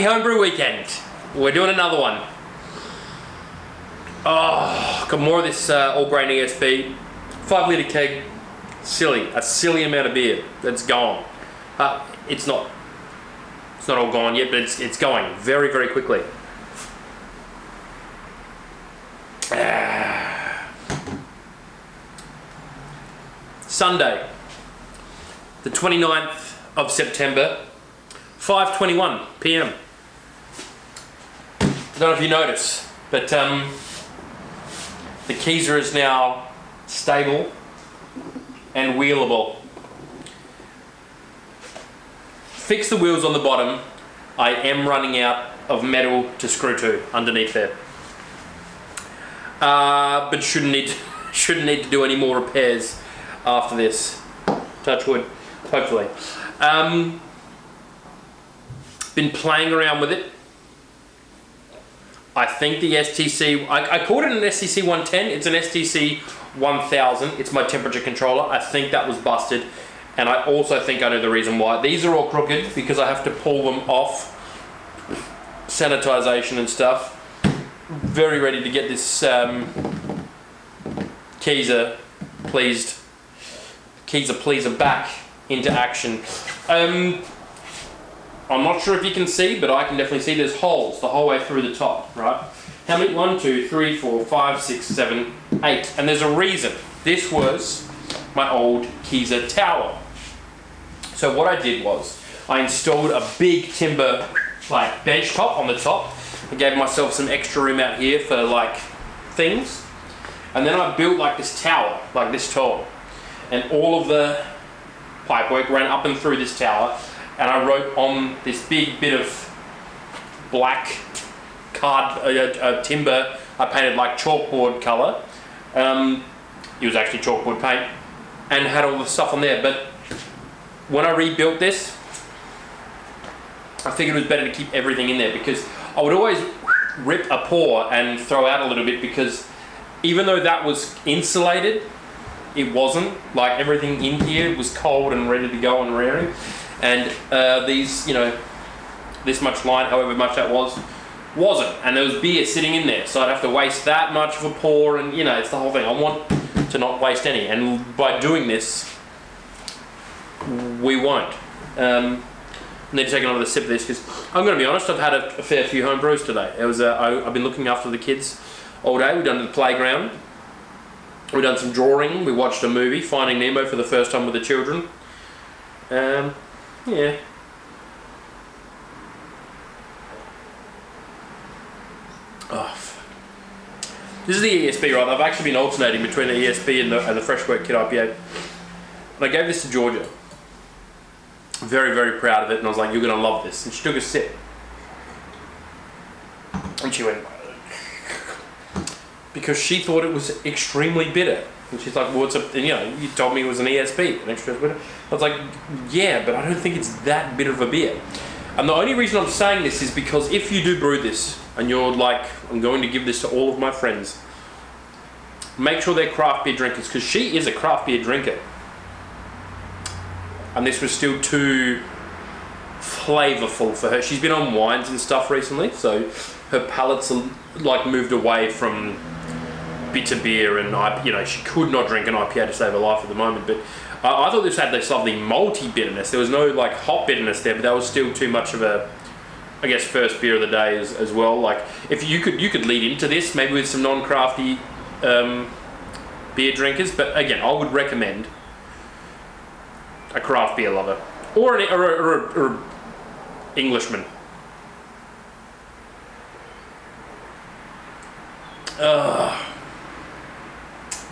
Happy Homebrew Weekend. We're doing another one. Oh, got more of this all grain ESB. 5 litre keg. A silly amount of beer that's gone. It's not all gone yet, but it's going very, very quickly. Sunday, the 29th of September, 5:21 p.m. I don't know if you notice, but the keezer is now stable and wheelable. Fix the wheels on the bottom. I am running out of metal to screw to underneath there, but shouldn't need to do any more repairs after this. Touch wood, hopefully. Been playing around with it. I think the STC, I called it an STC 110, it's an STC 1000, it's my temperature controller. I think that was busted, and I also think I know the reason why. These are all crooked because I have to pull them off, sanitization and stuff. Very ready to get this keezer pleaser back into action. I'm not sure if you can see, but I can definitely see there's holes the whole way through the top, right? How many? 1, 2, 3, 4, 5, 6, 7, 8. And there's a reason. This was my old keezer tower. So what I did was, I installed a big timber like bench top on the top. I gave myself some extra room out here for like things. And then I built like this tower, like this tall. And all of the pipework ran up and through this tower. And I wrote on this big bit of black timber, I painted like chalkboard colour. It was actually chalkboard paint, and had all the stuff on there. But when I rebuilt this, I figured it was better to keep everything in there, because I would always rip a pore and throw out a little bit, because even though that was insulated, it wasn't. Like, everything in here was cold and ready to go and raring. And these, you know, this much line, however much that wasn't. And there was beer sitting in there, so I'd have to waste that much of a pour, and you know, it's the whole thing. I want to not waste any, and by doing this, we won't. I need to take another sip of this, because I'm going to be honest, I've had a fair few home brews today. I've been looking after the kids all day. We've done the playground. We've done some drawing. We watched a movie, Finding Nemo, for the first time with the children. Yeah. Oh. This is the ESB, right? I've actually been alternating between the ESB and the Freshwork Kit IPA. And I gave this to Georgia. Very, very proud of it, and I was like, "You're gonna love this." And she took a sip, and she went, because she thought it was extremely bitter. And she's like, "Well, you told me it was an ESB, an extra bitter." I was like, "Yeah, but I don't think it's that bitter of a beer." And the only reason I'm saying this is because if you do brew this, and you're like, "I'm going to give this to all of my friends," make sure they're craft beer drinkers, because she is a craft beer drinker. And this was still too flavorful for her. She's been on wines and stuff recently, so her palate's like moved away from bitter beer, and she could not drink an IPA to save her life at the moment. But I thought this had this lovely malty bitterness. There was no like hot bitterness there, but that was still too much of a, I guess, first beer of the day as well. Like, if you could lead into this maybe with some non-crafty beer drinkers, but again, I would recommend a craft beer lover or an Englishman.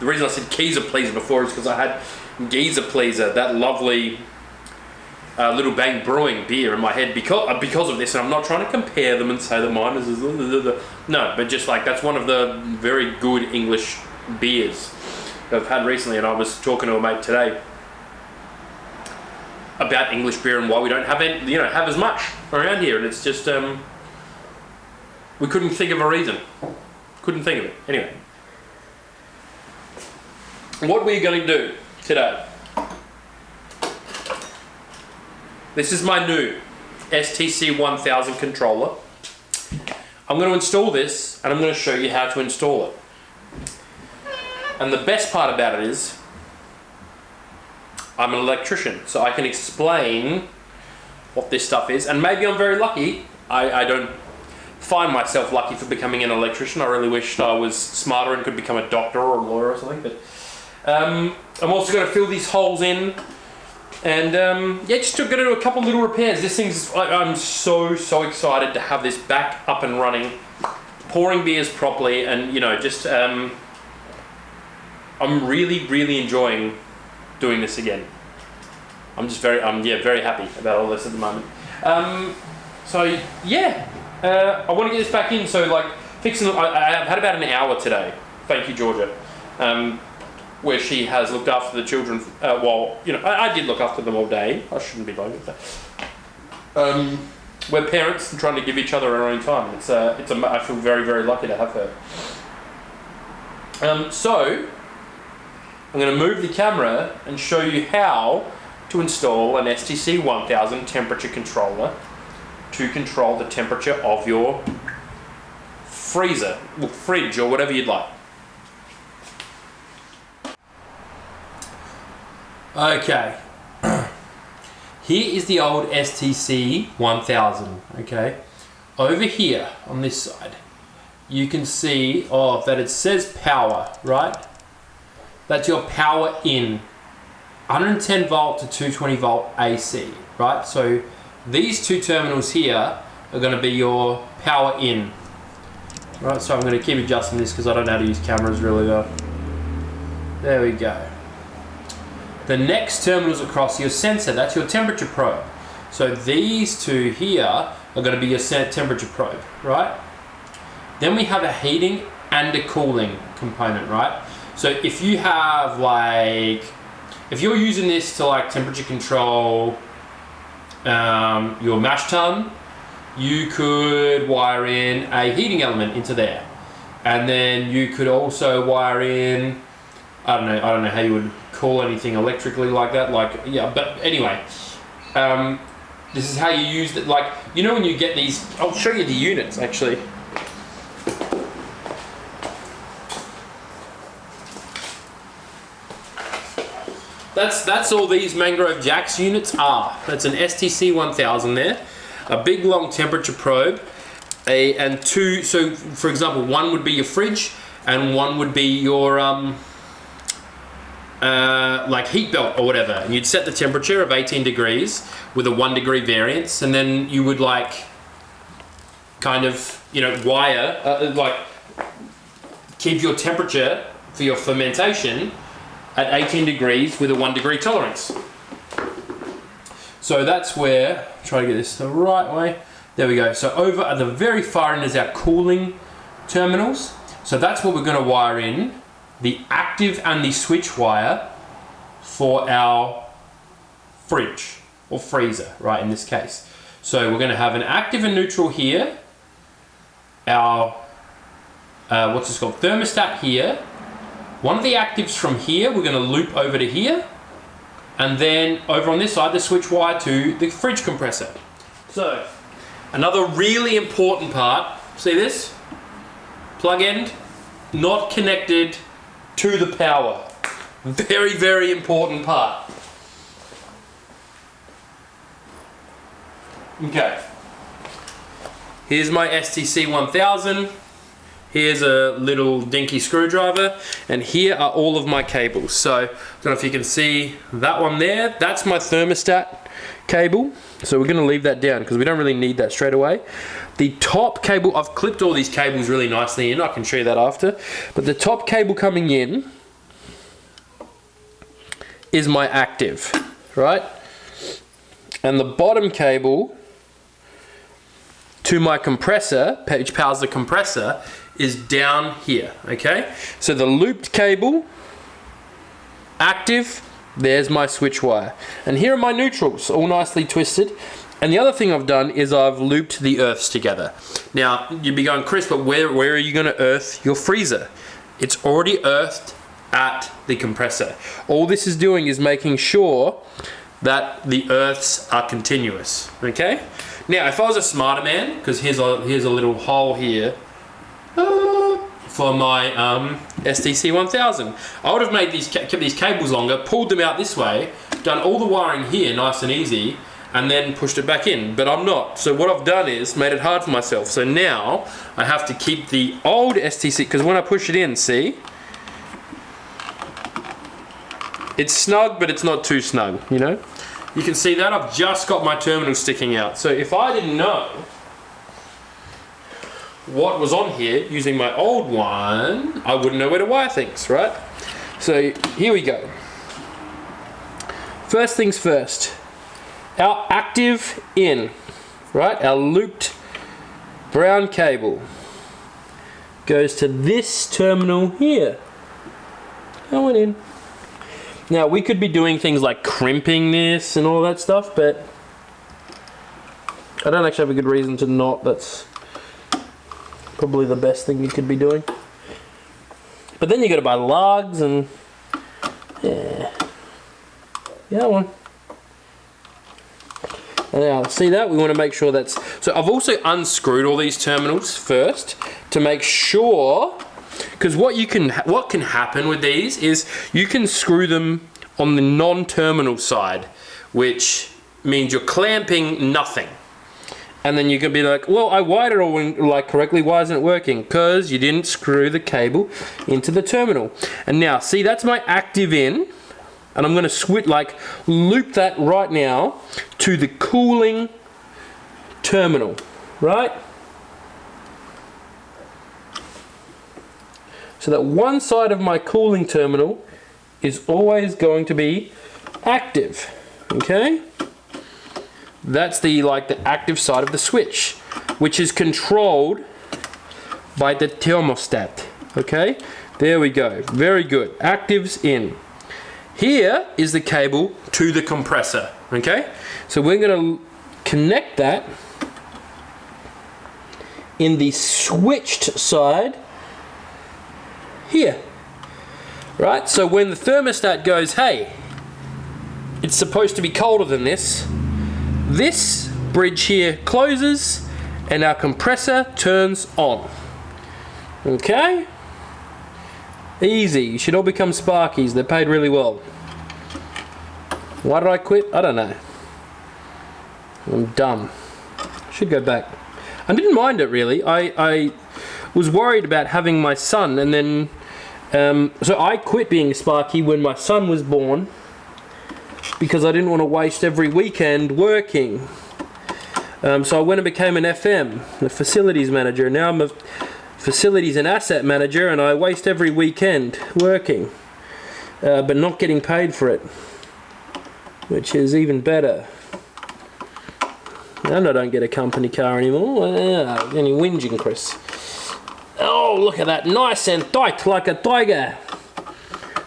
The reason I said keezer pleaser before is because I had geezer pleaser, that lovely Little Bang Brewing beer in my head because of this, and I'm not trying to compare them and say that mine is no, but just like, that's one of the very good English beers that I've had recently. And I was talking to a mate today about English beer and why we don't have as much around here, and it's just we couldn't think of a reason. Couldn't think of it. Anyway, what we're going to do today, this is my new STC 1000 controller. I'm going to install this and I'm going to show you how to install it. And the best part about it is I'm an electrician, so I can explain what this stuff is. And maybe I'm very lucky. I don't find myself lucky for becoming an electrician. I really wished I was smarter and could become a doctor or a lawyer or something. But I'm also going to fill these holes in. And yeah, just going to do a couple little repairs. This thing's, I'm so excited to have this back up and running, pouring beers properly, and you know, just I'm really enjoying doing this again. I'm very happy about all this at the moment. So yeah, I want to get this back in. So like fixing, I've had about an hour today. Thank you, Georgia. Where she has looked after the children, while, you know, I did look after them all day. I shouldn't be blaming that. We're parents and trying to give each other our own time. I feel very lucky to have her. So, I'm going to move the camera and show you how to install an STC 1000 temperature controller to control the temperature of your freezer, or fridge, or whatever you'd like. Okay, here is the old STC 1000, okay? Over here on this side, you can see that it says power, right? That's your power in, 110 volt to 220 volt AC, right? So these two terminals here are gonna be your power in, right? So I'm gonna keep adjusting this because I don't know how to use cameras really well. There we go. The next terminals across your sensor, that's your temperature probe. So these two here are going to be your temperature probe, right? Then we have a heating and a cooling component, right? So if you have if you're using this to like temperature control your mash tun, you could wire in a heating element into there. And then you could also wire in, I don't know how you would call anything electrically like that, but anyway, this is how you use it. Like, you know when you get these, I'll show you the units actually. That's all these Mangrove Jacks units are. That's an STC 1000 there, a big long temperature probe, and two, so for example, one would be your fridge and one would be your like heat belt or whatever, and you'd set the temperature of 18 degrees with a 1 degree variance, and then you would like kind of, you know, wire keep your temperature for your fermentation at 18 degrees with a 1 degree tolerance. So that's where, try to get this the right way, there we go. So over at the very far end is our cooling terminals. So that's what we're going to wire in, the active and the switch wire for our fridge or freezer, right, in this case. So we're going to have an active and neutral here, our what's this called, thermostat here, one of the actives from here we're going to loop over to here, and then over on this side the switch wire to the fridge compressor. So another really important part, see this plug end not connected to the power. Very important part. Okay. Here's my STC 1000. Here's a little dinky screwdriver, and here are all of my cables. So, I don't know if you can see that one there. That's my thermostat cable. So we're gonna leave that down because we don't really need that straight away. The top cable, I've clipped all these cables really nicely in, I can show you that after. But the top cable coming in is my active, right? And the bottom cable to my compressor, which powers the compressor, is down here, okay? So the looped cable, active, there's my switch wire. And here are my neutrals, all nicely twisted. And the other thing I've done is I've looped the earths together. Now, you'd be going, Chris, but where are you gonna earth your freezer? It's already earthed at the compressor. All this is doing is making sure that the earths are continuous, okay? Now, if I was a smarter man, because here's a little hole here for my STC 1000, I would have made kept these cables longer, pulled them out this way, done all the wiring here nice and easy, and then pushed it back in. But I'm not. So what I've done is made it hard for myself. So now I have to keep the old STC, because when I push it in, see? It's snug, but it's not too snug, you know? You can see that I've just got my terminal sticking out. So if I didn't know what was on here using my old one, I wouldn't know where to wire things, right? So here we go. First things first, our active in, right? Our looped brown cable goes to this terminal here. Going in. Now we could be doing things like crimping this and all that stuff, but I don't actually have a good reason to not. That's probably the best thing you could be doing. But then you got to buy lugs and yeah, one. And now see that we want to make sure that's. So I've also unscrewed all these terminals first to make sure. Because what can happen with these is you can screw them on the non-terminal side, which means you're clamping nothing. And then you can be like, well, I wired it all correctly, why isn't it working? Because you didn't screw the cable into the terminal. And now, see, that's my active in, and I'm going to loop that right now to the cooling terminal, right? So that one side of my cooling terminal is always going to be active, okay? That's the active side of the switch, which is controlled by the thermostat, okay? There we go, very good, actives in. Here is the cable to the compressor, okay? So we're gonna connect that in the switched side here, right? So when the thermostat goes, hey, it's supposed to be colder than this, this bridge here closes and our compressor turns on. Okay? Easy. You should all become Sparkies. They're paid really well. Why did I quit? I don't know. I'm done. Should go back. I didn't mind it really. I was worried about having my son, and then so I quit being a Sparky when my son was born because I didn't want to waste every weekend working. So I went and became an FM, a facilities manager. Now I'm a facilities and asset manager, and I waste every weekend working, but not getting paid for it, which is even better. And I don't get a company car anymore. Any whinging, Chris. Oh, look at that, nice and tight like a tiger.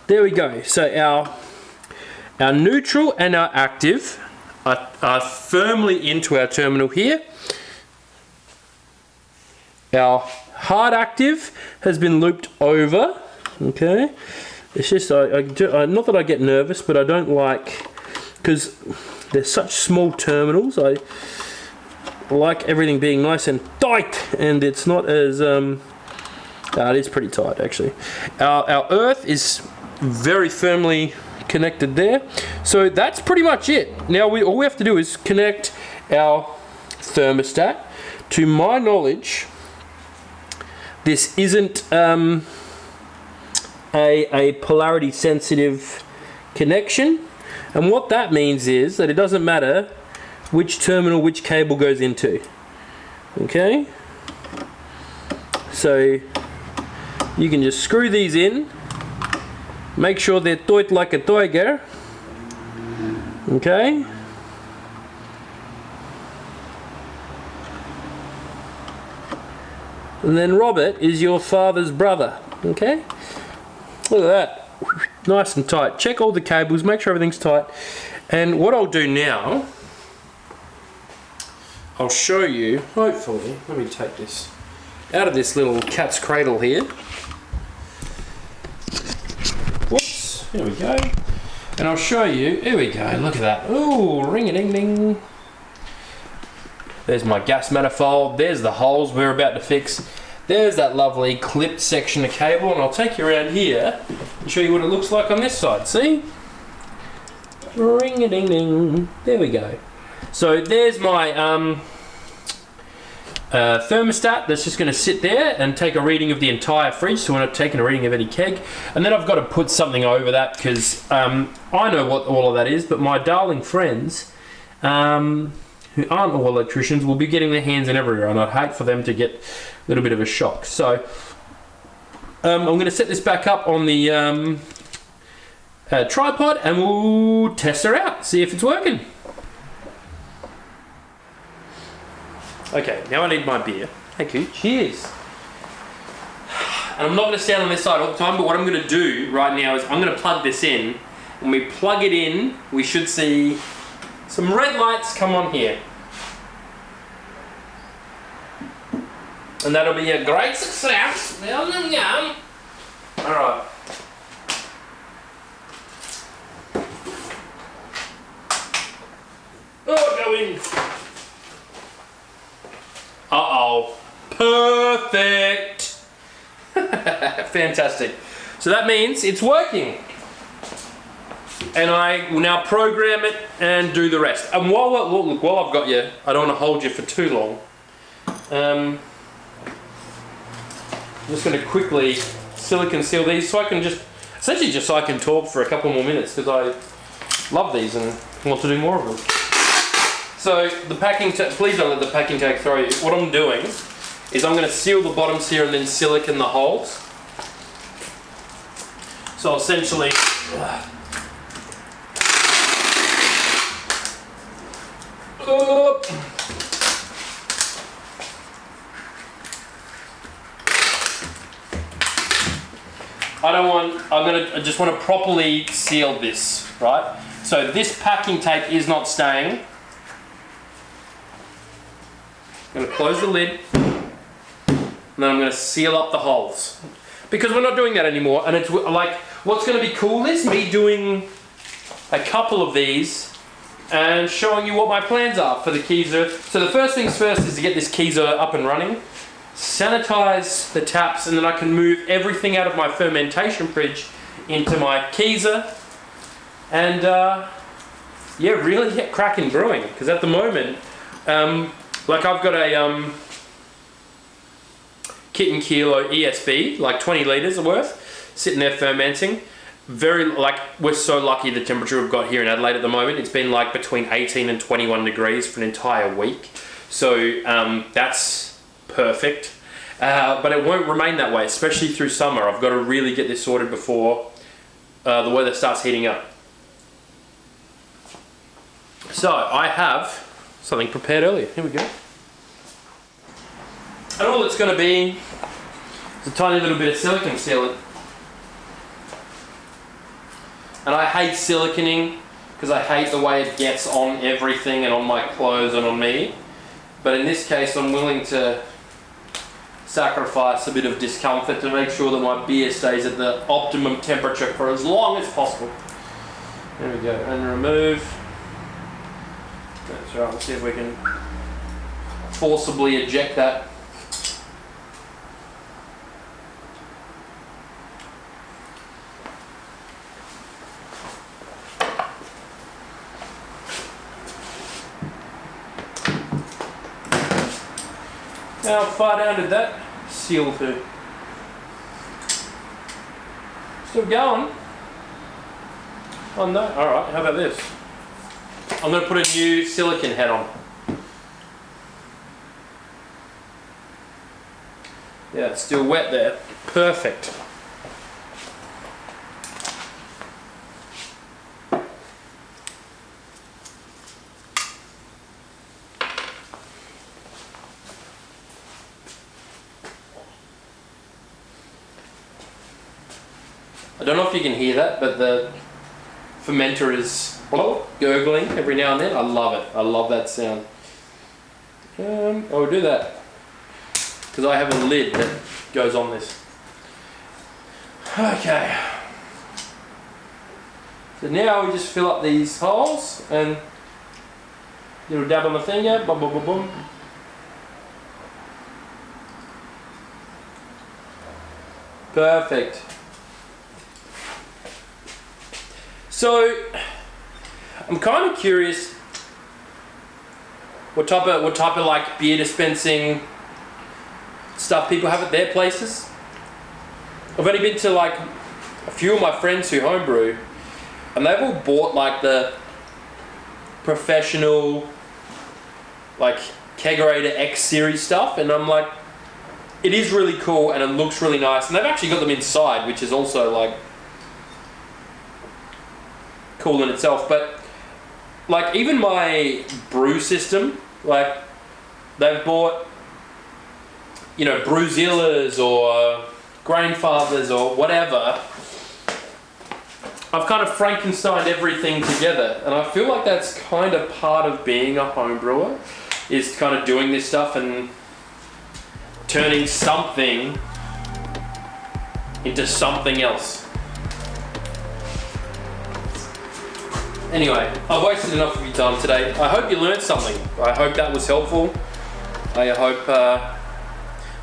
There we go. So our neutral and our active are firmly into our terminal here. Our hard active has been looped over. Okay, it's just not that I get nervous, but I don't like, because they're such small terminals. I like everything being nice and tight, and it's not as it is pretty tight actually. Our earth is very firmly connected there. So that's pretty much it. Now all we have to do is connect our thermostat. To my knowledge, this isn't a polarity sensitive connection, and what that means is that it doesn't matter which terminal which cable goes into. Okay, so you can just screw these in, make sure they're tight like a tiger. Okay, and then Robert is your father's brother. Okay, look at that, nice and tight. Check all the cables, make sure everything's tight. And what I'll do now, I'll show you, hopefully, let me take this out of this little cat's cradle here. Whoops, here we go. And I'll show you, here we go, look at that. Ooh, ring-a-ding-ding. There's my gas manifold. There's the holes we're about to fix. There's that lovely clipped section of cable, and I'll take you around here and show you what it looks like on this side. See? Ring-a-ding-ding. There we go. So there's my thermostat that's just going to sit there and take a reading of the entire fridge, so we're not taking a reading of any keg. And then I've got to put something over that because I know what all of that is, but my darling friends who aren't all electricians will be getting their hands in everywhere, and I'd hate for them to get a little bit of a shock. So I'm going to set this back up on the tripod and we'll test her out, see if it's working. Okay, now I need my beer. Thank you. Cheers. And I'm not going to stand on this side all the time, but what I'm going to do right now is I'm going to plug this in. When we plug it in, we should see some red lights come on here. And that'll be a great success. Alright. Oh, go in. Uh-oh. Perfect. Fantastic. So that means it's working. And I will now program it and do the rest. And while I've got you, I don't want to hold you for too long. I'm just going to quickly silicone seal these so I can essentially so I can talk for a couple more minutes, because I love these and want to do more of them. So the packing tape, please don't let the packing tape throw you. What I'm doing is I'm going to seal the bottoms here and then silicone the holes. So essentially, I just want to properly seal this, right? So this packing tape is not staying. I'm going to close the lid, and then I'm going to seal up the holes. Because we're not doing that anymore, and it's like, what's going to be cool is me doing a couple of these and showing you what my plans are for the keezer. So the first things first is to get this keezer up and running, sanitize the taps, and then I can move everything out of my fermentation fridge into my keezer, and yeah, really get cracking brewing. Because at the moment, like I've got a Kit and Kilo ESB, like 20 litres worth, sitting there fermenting. We're so lucky the temperature we've got here in Adelaide at the moment. It's been like between 18 and 21 degrees for an entire week. So that's perfect. But it won't remain that way, especially through summer. I've got to really get this sorted before the weather starts heating up. So I have something prepared earlier. Here we go. And all it's going to be is a tiny little bit of silicone sealant. And I hate siliconing because I hate the way it gets on everything and on my clothes and on me. But in this case, I'm willing to sacrifice a bit of discomfort to make sure that my beer stays at the optimum temperature for as long as possible. There we go, and remove. That's right, let's see if we can forcibly eject that. How far down did that seal to? Still going? Oh no, alright, how about this? I'm going to put a new silicone head on. Yeah, it's still wet there. Perfect. I don't know if you can hear that, but the fermenter is gurgling every now and then. I love it. I love that sound. I'll do that because I have a lid that goes on this. Okay. So now we just fill up these holes and little dab on the finger, boom, boom, boom, boom. Perfect. So, I'm kind of curious what type of like beer dispensing stuff people have at their places. I've only been to like a few of my friends who homebrew, and they've all bought like the professional like kegerator X series stuff, and I'm like, it is really cool and it looks really nice, and they've actually got them inside, which is also like cool in itself. But like even my brew system, like they've bought, you know, Brewzillas or Grainfathers or whatever. I've kind of Frankensteined everything together, and I feel like that's kind of part of being a home brewer, is kind of doing this stuff and turning something into something else. Anyway, I've wasted enough of your time today. I hope you learned something. I hope that was helpful. I hope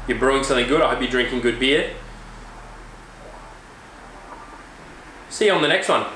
you're brewing something good. I hope you're drinking good beer. See you on the next one.